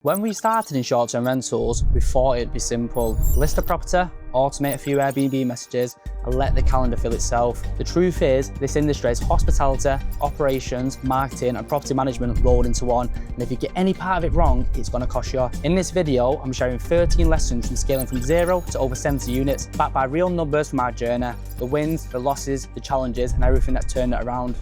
When we started in short-term rentals, we thought it'd be simple. List a property, automate a few Airbnb messages, and let the calendar fill itself. The truth is, this industry is hospitality, operations, marketing, and property management rolled into one. And if you get any part of it wrong, it's gonna cost you. In this video, I'm sharing 13 lessons from scaling from 0 to over 70 units, backed by real numbers from our journey. The wins, the losses, the challenges, and everything that turned it around.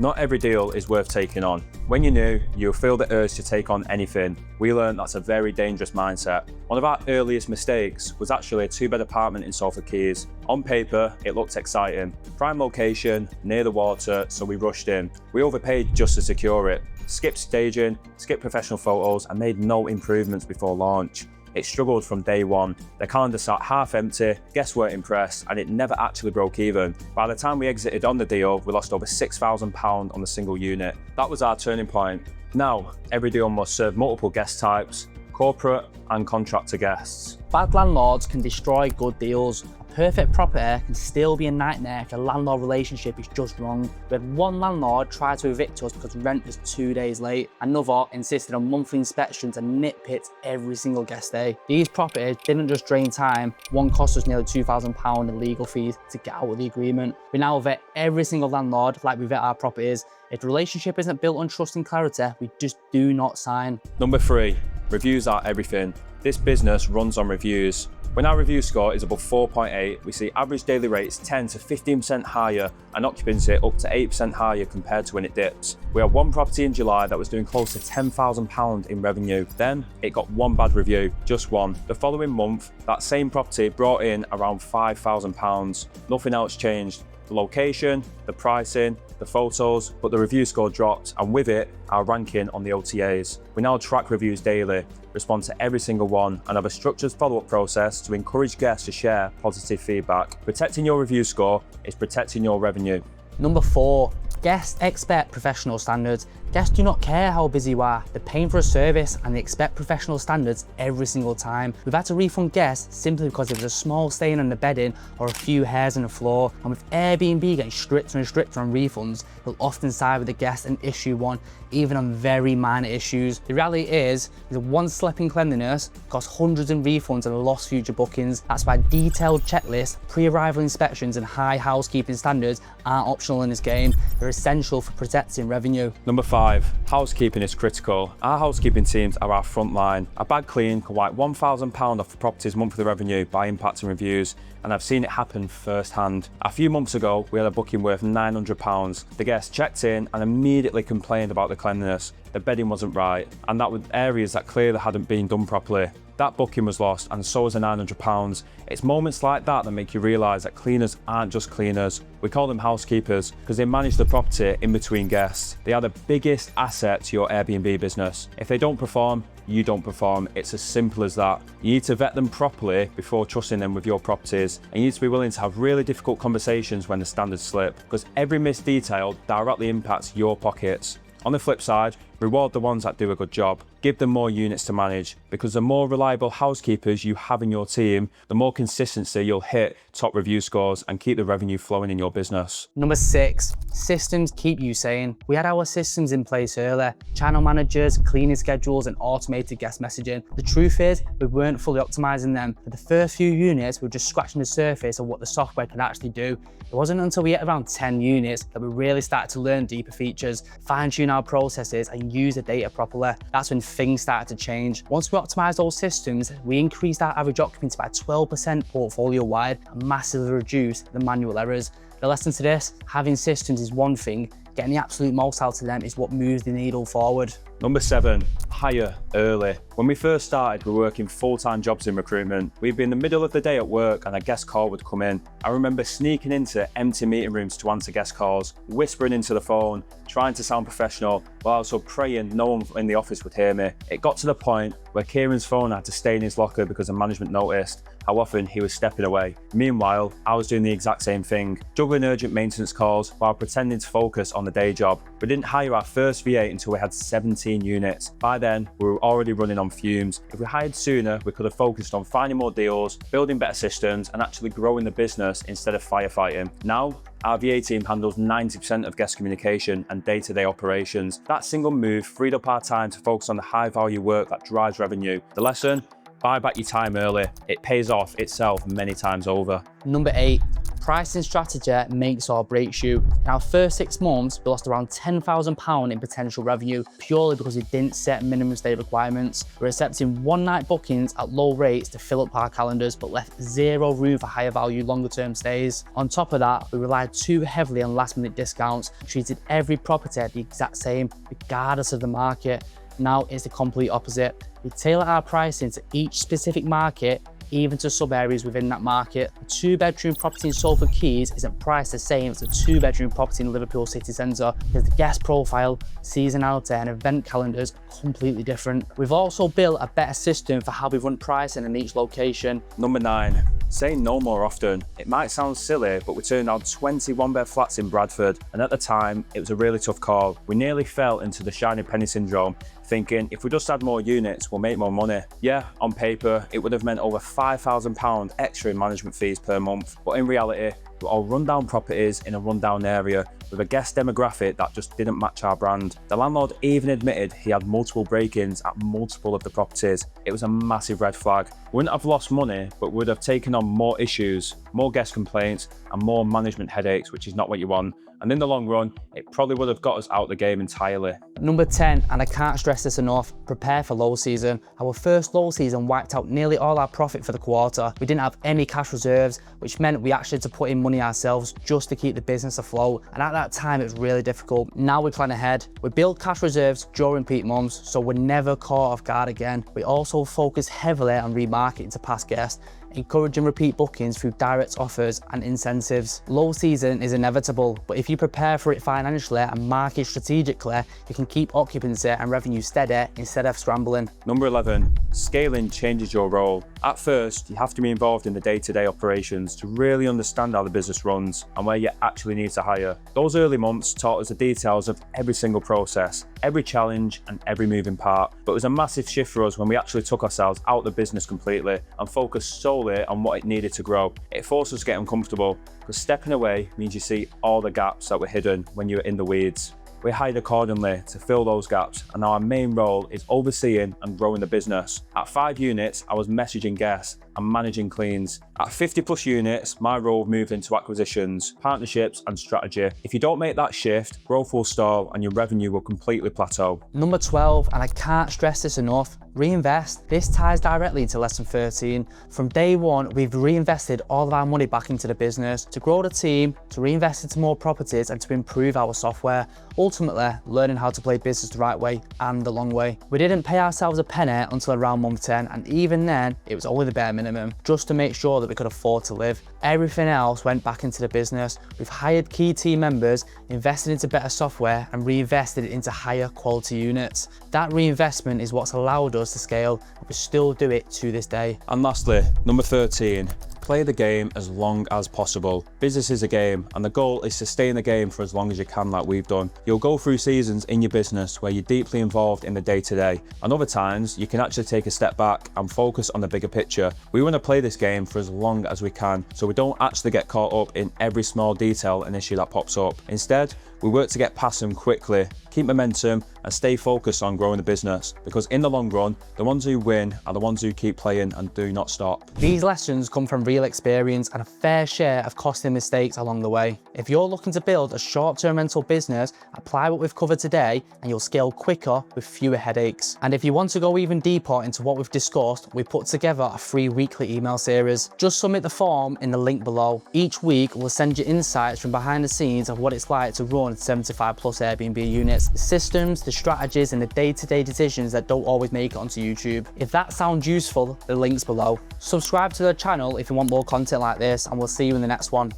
Not every deal is worth taking on. When you're new, you'll feel the urge to take on anything. We learned that's a very dangerous mindset. One of our earliest mistakes was actually a 2-bed apartment in Salford Quays. On paper, it looked exciting. Prime location, near the water, so we rushed in. We overpaid just to secure it. Skipped staging, skipped professional photos, and made no improvements before launch. It struggled from day one. The calendar sat half empty, guests weren't impressed, and it never actually broke even. By the time we exited on the deal, we lost over £6,000 on the single unit. That was our turning point. Now, every deal must serve multiple guest types, corporate and contractor guests. Bad landlords can destroy good deals. A perfect property can still be a nightmare if the landlord relationship is just wrong. We had one landlord try to evict us because rent was 2 days late. Another insisted on monthly inspections and nitpicked every single guest day. These properties didn't just drain time, one cost us nearly £2,000 in legal fees to get out of the agreement. We now vet every single landlord like we vet our properties. If the relationship isn't built on trust and clarity, we just do not sign. Number 3, reviews are everything. This business runs on reviews. When our review score is above 4.8, we see average daily rates 10 to 15% higher and occupancy up to 8% higher compared to when it dips. We had one property in July that was doing close to £10,000 in revenue. Then it got one bad review, just one. The following month, that same property brought in around £5,000. Nothing else changed. The location, the pricing, the photos, but the review score dropped, and with it, our ranking on the OTAs. We now track reviews daily, respond to every single one, and have a structured follow-up process to encourage guests to share positive feedback. Protecting your review score is protecting your revenue. Number 4, guests expect professional standards. Guests do not care how busy you are. They're paying for a service and they expect professional standards every single time. We've had to refund guests simply because there was a small stain on the bedding or a few hairs on the floor. And with Airbnb getting stricter and stricter on refunds, they'll often side with the guest and issue one, even on very minor issues. The reality is one slip in cleanliness costs hundreds in refunds and lost future bookings. That's why detailed checklists, pre-arrival inspections, and high housekeeping standards aren't optional in this game. They're essential for protecting revenue. Number 5, housekeeping is critical. Our housekeeping teams are our front line. A bad clean can wipe £1,000 off the property's monthly revenue by impacting reviews, and I've seen it happen firsthand. A few months ago, we had a booking worth £900. The guest checked in and immediately complained about the cleanliness. The bedding wasn't right, and that were areas that clearly hadn't been done properly. That booking was lost, and so was the £900. It's moments like that that make you realise that cleaners aren't just cleaners. We call them housekeepers because they manage the property in between guests. They are the biggest asset to your Airbnb business. If they don't perform, you don't perform. It's as simple as that. You need to vet them properly before trusting them with your properties, and you need to be willing to have really difficult conversations when the standards slip, because every missed detail directly impacts your pockets. On the flip side, reward the ones that do a good job. Give them more units to manage, because the more reliable housekeepers you have in your team, the more consistency you'll hit top review scores and keep the revenue flowing in your business. Number 6, systems keep you sane. We had our systems in place earlier: channel managers, cleaning schedules, and automated guest messaging. The truth is, we weren't fully optimizing them. For the first few units, we were just scratching the surface of what the software could actually do. It wasn't until we hit around 10 units that we really started to learn deeper features, fine-tune our processes, and use the data properly. That's when things started to change. Once we optimized those systems, we increased our average occupancy by 12% portfolio-wide and massively reduced the manual errors. The lesson to this: having systems is one thing, getting the absolute most out of them is what moves the needle forward. Number 7, hire early. When we first started, we were working full-time jobs in recruitment. We'd be in the middle of the day at work and a guest call would come in. I remember sneaking into empty meeting rooms to answer guest calls, whispering into the phone, trying to sound professional, while also praying no one in the office would hear me. It got to the point where Kieran's phone had to stay in his locker because the management noticed. how often he was stepping away. Meanwhile, I was doing the exact same thing, juggling urgent maintenance calls while pretending to focus on the day job. We didn't hire our first V8 until we had 17 units. By then, we were already running on fumes. If we hired sooner, we could have focused on finding more deals, building better systems, and actually growing the business instead of firefighting. Now, our VA team handles 90% of guest communication and day-to-day operations. That single move freed up our time to focus on the high-value work that drives revenue. The lesson? Buy back your time early. It pays off itself many times over. Number 8, pricing strategy makes or breaks you. In our first 6 months, we lost around £10,000 in potential revenue purely because we didn't set minimum stay requirements. We're accepting one-night bookings at low rates to fill up our calendars, but left zero room for higher value, longer term stays. On top of that, we relied too heavily on last-minute discounts, treated every property the exact same, regardless of the market. Now it's the complete opposite. We tailor our pricing to each specific market, even to sub-areas within that market. A 2-bedroom property in Salford Keys isn't priced the same as a 2-bedroom property in Liverpool city centre because the guest profile, seasonality and event calendars are completely different. We've also built a better system for how we run pricing in each location. Number 9, say no more often. It might sound silly, but we turned down 20 one-bed flats in Bradford, and at the time, it was a really tough call. We nearly fell into the shiny penny syndrome, thinking if we just add more units, we'll make more money. Yeah, on paper, it would have meant over £5,000 extra in management fees per month, but in reality, we're all rundown properties in a rundown area with a guest demographic that just didn't match our brand. The landlord even admitted he had multiple break-ins at multiple of the properties. It was a massive red flag. We wouldn't have lost money, but would have taken on more issues, more guest complaints, and more management headaches, which is not what you want. And in the long run, it probably would have got us out of the game entirely. Number 10, and I can't stress this enough, prepare for low season. Our first low season wiped out nearly all our profit for the quarter. We didn't have any cash reserves, which meant we actually had to put in money ourselves just to keep the business afloat. And at that time, it was really difficult. Now we plan ahead. We build cash reserves during peak months, so we're never caught off guard again. We also focus heavily on remarketing to past guests, encouraging repeat bookings through direct offers and incentives. Low season is inevitable, but if you prepare for it financially and market strategically, you can keep occupancy and revenue steady instead of scrambling. Number 11, scaling changes your role. At first, you have to be involved in the day-to-day operations to really understand how the business runs and where you actually need to hire. Those early months taught us the details of every single process, every challenge and every moving part. But it was a massive shift for us when we actually took ourselves out of the business completely and focused solely on what it needed to grow. It forced us to get uncomfortable because stepping away means you see all the gaps that were hidden when you were in the weeds. We hired accordingly to fill those gaps, and now our main role is overseeing and growing the business. At 5 units, I was messaging guests and managing cleans. At 50 plus units, my role moved into acquisitions, partnerships and strategy. If you don't make that shift, growth will stall and your revenue will completely plateau. Number 12, and I can't stress this enough, reinvest. This ties directly into lesson 13. From day one, we've reinvested all of our money back into the business to grow the team, to reinvest into more properties and to improve our software. Ultimately, learning how to play business the right way and the long way. We didn't pay ourselves a penny until around month 10, and even then, it was only the bare minimum, just to make sure that we could afford to live. Everything else went back into the business. We've hired key team members, invested into better software, and reinvested into higher quality units. That reinvestment is what's allowed us to scale, and we still do it to this day. And lastly, number 13, play the game as long as possible. Business is a game, and the goal is to stay in the game for as long as you can, like we've done. You'll go through seasons in your business where you're deeply involved in the day-to-day, and other times you can actually take a step back and focus on the bigger picture. We want to play this game for as long as we can, so we don't actually get caught up in every small detail and issue that pops up. Instead, we work to get past them quickly, keep momentum, and stay focused on growing the business, because in the long run, the ones who win are the ones who keep playing and do not stop. These lessons come from real experience and a fair share of costly mistakes along the way. If you're looking to build a short-term rental business, apply what we've covered today and you'll scale quicker with fewer headaches. And if you want to go even deeper into what we've discussed, we put together a free weekly email series. Just submit the form in the link below. Each week, we'll send you insights from behind the scenes of what it's like to run 75 plus Airbnb units, the systems, the strategies, and the day-to-day decisions that don't always make it onto YouTube. If that sounds useful, the link's below. Subscribe to the channel if you want more content like this, and we'll see you in the next one.